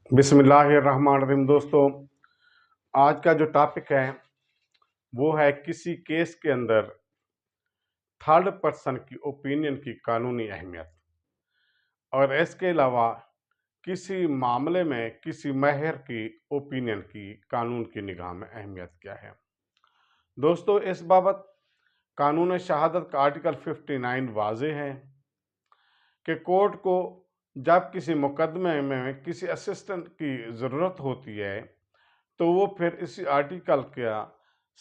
बिस्मिल्लाहिर्रहमानिर्रहीम। दोस्तों, आज का जो टॉपिक है वो है किसी केस के अंदर थर्ड पर्सन की ओपिनियन की कानूनी अहमियत, और इसके अलावा किसी मामले में किसी माहिर की ओपिनियन की कानून की निगाह में अहमियत क्या है। दोस्तों, इस बाबत कानून शहादत का आर्टिकल 59 वाज़ेह है कि कोर्ट को जब किसी मुकदमे में किसी असिस्टेंट की ज़रूरत होती है तो वो फिर इसी आर्टिकल का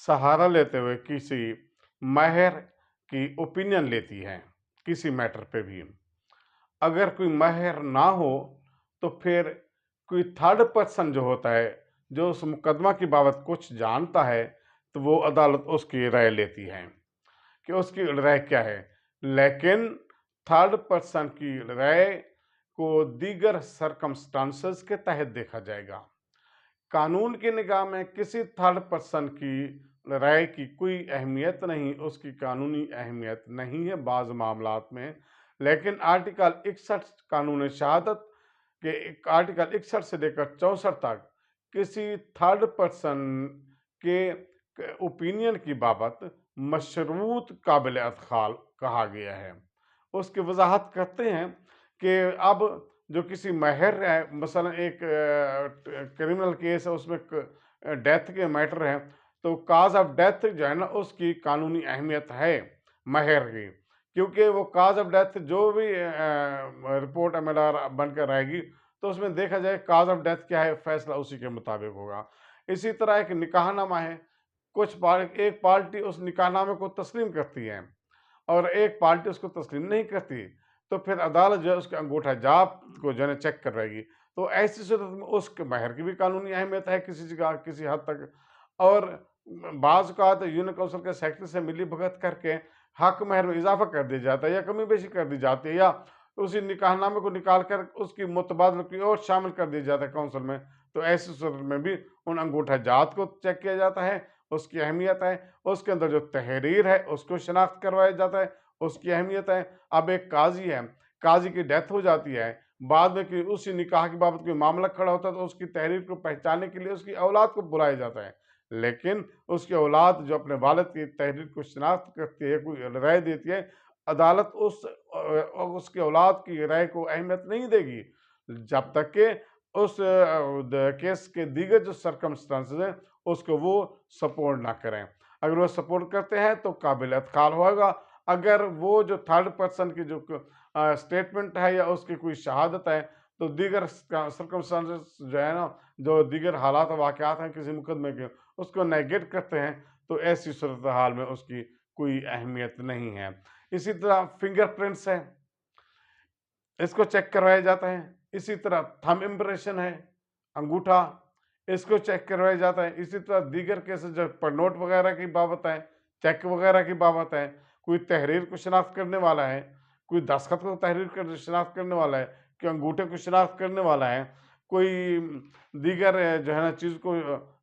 सहारा लेते हुए किसी माहिर की ओपिनियन लेती है किसी मैटर पे भी। अगर कोई माहिर ना हो तो फिर कोई थर्ड पर्सन जो होता है, जो उस मुकदमा की बाबत कुछ जानता है, तो वो अदालत उसकी राय लेती है कि उसकी राय क्या है। लेकिन थर्ड पर्सन की राय को दीगर सरकमस्टांसेस के तहत देखा जाएगा। कानून की निगाह में किसी थर्ड पर्सन की राय की कोई अहमियत नहीं, उसकी कानूनी अहमियत नहीं है बाज़ मामलात में। लेकिन आर्टिकल 61 कानून शहादत के आर्टिकल 61 से लेकर 64 तक किसी थर्ड पर्सन के ओपिनियन की बाबत मशरूत काबिल अदखाल कहा गया है। उसकी वजाहत करते हैं कि अब जो किसी माहिर है, मसलन एक क्रिमिनल केस है, उसमें डेथ के मैटर है, तो काज ऑफ डेथ जो है ना, उसकी कानूनी अहमियत है माहिर की, क्योंकि वो काज ऑफ डेथ जो भी रिपोर्ट एमएलआर बनकर आएगी तो उसमें देखा जाए काज ऑफ डेथ क्या है, फैसला उसी के मुताबिक होगा। इसी तरह एक निकाहनामा है, एक पार्टी उस निकाहनामे को तस्लीम करती है और एक पार्टी उसको तस्लीम नहीं करती, तो फिर अदालत जो है उसके अंगूठा जाप को जो है चेक करवाएगी। तो ऐसी सूरत में उसके माहिर की भी कानूनी अहमियत है किसी जगह किसी हद तक। और बाज़ औक़ात यूनियन काउंसिल के सेक्रेटरी से मिली भगत करके हक महर में इजाफा कर दिया जाता है या कमी बेशी कर दी जाती है, या उसी निकाहनामे को निकाल कर उसकी मुतबादल की और शामिल कर दिया जाता है काउंसिल में। तो ऐसी सूरत में भी उन अंगूठा जात को चेक किया जाता है, उसकी अहमियत है। उसके अंदर जो तहरीर है उसको शनाख्त करवाया जाता है, उसकी अहमियत है। अब एक काजी है, काजी की डेथ हो जाती है, बाद में कि उसी निकाह की बाबत कोई मामला खड़ा होता है तो उसकी तहरीर को पहचानने के लिए उसकी औलाद को बुलाया जाता है। लेकिन उसकी औलाद जो अपने वालिद की तहरीर को शनाख्त करती है, कोई राय देती है, अदालत उसकी औलाद की राय को अहमियत नहीं देगी जब तक कि उस केस के दीगर जो सर्कमस्टांसेस हैं उसको वो सपोर्ट ना करें। अगर वो सपोर्ट करते हैं तो काबिल अदखाल होगा। अगर वो जो थर्ड पर्सन की जो स्टेटमेंट है या उसकी कोई शहादत है, तो दीगर सर्कमस्टांसेस जो है ना, जो दीगर हालात वाक़यात हैं किसी मुकदमे के, उसको नेगेट करते हैं, तो ऐसी सूरत हाल में उसकी कोई अहमियत नहीं है। इसी तरह फिंगरप्रिंट्स है, इसको चेक करवाया जाता है। इसी तरह थंब इम्प्रेशन है, अंगूठा, इसको चेक करवाया जाता है। इसी तरह दीगर केसेस जो नोट वगैरह की बाबत है, चेक वगैरह की बाबत है, कोई तहरीर को शनाख्त करने वाला है, कोई दस्तखत को तहरीर कर शनाख्त करने वाला है, कोई अंगूठे को शनाख्त करने वाला है, कोई दीगर जो है ना चीज़ को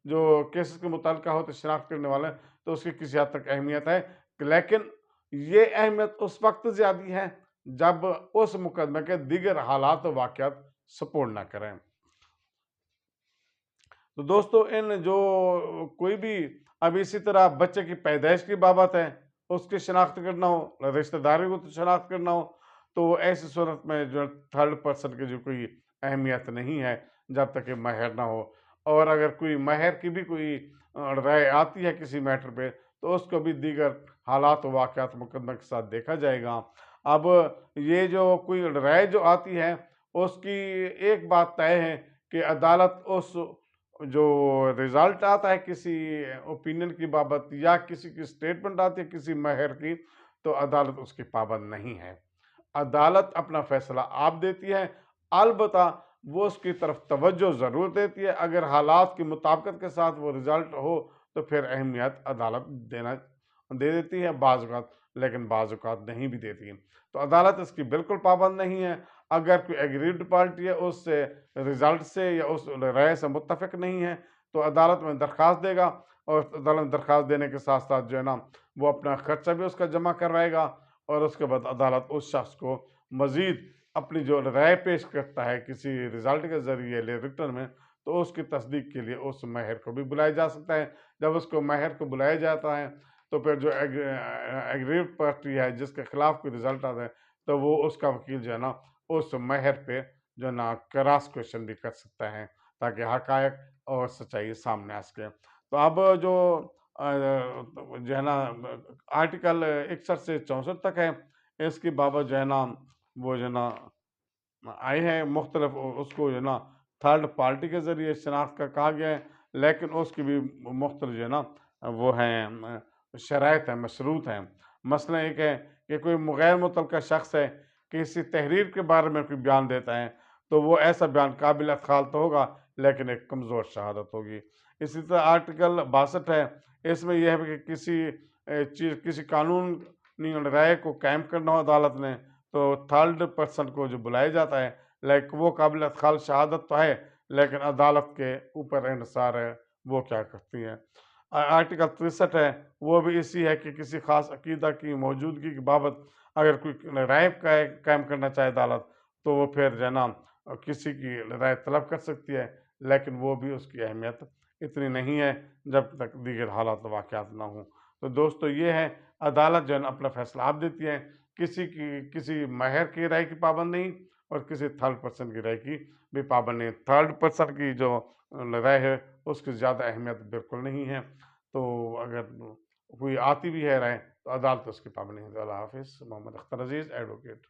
जो केसेस के मुताल्लिक़ हो तो शनाख्त करने वाला है, तो उसकी किसी हद तक अहमियत है। लेकिन ये अहमियत उस वक़्त ज़्यादा है जब उस मुकदमे के दीगर हालात व वाक़यात सपोर्ट ना करें। तो दोस्तों, इन जो कोई भी, अब इसी तरह बच्चे की पैदाइश की बाबत है, उसकी शनाख्त करना हो, रिश्तेदारी को तो शनाख्त करना हो, तो ऐसी सूरत में जो थर्ड पर्सन की जो कोई अहमियत नहीं है जब तक कि माहिर ना हो। और अगर कोई माहिर की भी कोई राय आती है किसी मैटर पे, तो उसको भी दीगर हालात व वाक़यात मुकदमे के साथ देखा जाएगा। अब ये जो कोई राय जो आती है, उसकी एक बात तय है कि अदालत उस जो रिज़ल्ट आता है किसी ओपिनियन की बाबत या किसी की स्टेटमेंट आती है किसी माहिर की, तो अदालत उसकी पाबंद नहीं है। अदालत अपना फैसला आप देती है, अलबत्ता वो उसकी तरफ तवज्जो ज़रूर देती है। अगर हालात की मुताबिकत के साथ वो रिज़ल्ट हो तो फिर अहमियत अदालत दे देती है बाज़ औक़ात, लेकिन बाज़ औक़ात नहीं भी देती। तो अदालत इसकी बिल्कुल पाबंद नहीं है। अगर कोई एग्रीड पार्टी है उससे रिज़ल्ट से या उस राय से मुत्तफ़िक नहीं है, तो अदालत में दरख्वास्त देगा, और अदालत में दरख्वास्त देने के साथ-साथ जो है ना, वो अपना खर्चा भी उसका जमा करवाएगा, और उसके बाद अदालत उस शख्स को मज़ीद अपनी जो राय पेश करता है किसी रिजल्ट के ज़रिए रिटर्न में, तो उसकी तस्दीक के लिए उस माहिर को भी बुलाया जा सकता है। जब उसको माहिर को बुलाया जाता है, तो फिर जो एग्रीव्ड पार्टी है जिसके खिलाफ कोई रिजल्ट आता है, तो वो उसका वकील जो है ना उस माहिर पे जो है ना क्रॉस क्वेश्चन भी कर सकता है, ताकि हकायक और सच्चाई सामने आ सके। तो अब जो जो है ना आर्टिकल 61 से 64 तक है, इसकी बाबत जो है ना वो जो है ना आए हैं मुख्तलिफ उसको जो है ना थर्ड पार्टी के ज़रिए शनाख्त का कहा गया है, लेकिन उसकी भी मुख्तलिफ जो है ना वो हैं शराइत हैं, मशरूत हैं। मसला एक है कि कोई गैर मुतल्लका शख्स है, किसी तहरीर के बारे में कोई बयान देता है, तो वो ऐसा बयान काबिल अख़ाल तो होगा, लेकिन एक कमज़ोर शहादत होगी। इसी तरह आर्टिकल 62 है, इसमें यह है कि किसी कानूनी राय को कायम करना हो अदालत ने, तो थर्ड पर्सन को जो बुलाया जाता है, लाइक वो काबिल अदखाल शहादत तो है, लेकिन अदालत के ऊपर इन्हिसार है वो क्या करती है। आर्टिकल 63 है, वो भी इसी है कि किसी खास अकीदा की मौजूदगी की बाबत अगर कोई राय कायम करना चाहे अदालत, तो वो फिर जो है ना किसी की राय तलब कर सकती है, लेकिन वो भी उसकी अहमियत इतनी नहीं है जब तक दीगर हालात वाक़यात ना हों। तो दोस्तों ये है, अदालत जो है ना अपना फैसला आप देती है, किसी माहिर की राय की पाबंद नहीं और किसी थर्ड पर्सन की राय की भी पाबंद नहीं। थर्ड पर्सन की जो राय है उसकी ज़्यादा अहमियत बिल्कुल नहीं है। तो अगर कोई आती भी है राय, तो अदालत उसकी पाबंद नहीं है। अल्लाह हाफ़िज़। मोहम्मद अख्तर अज़ीज़, एडवोकेट।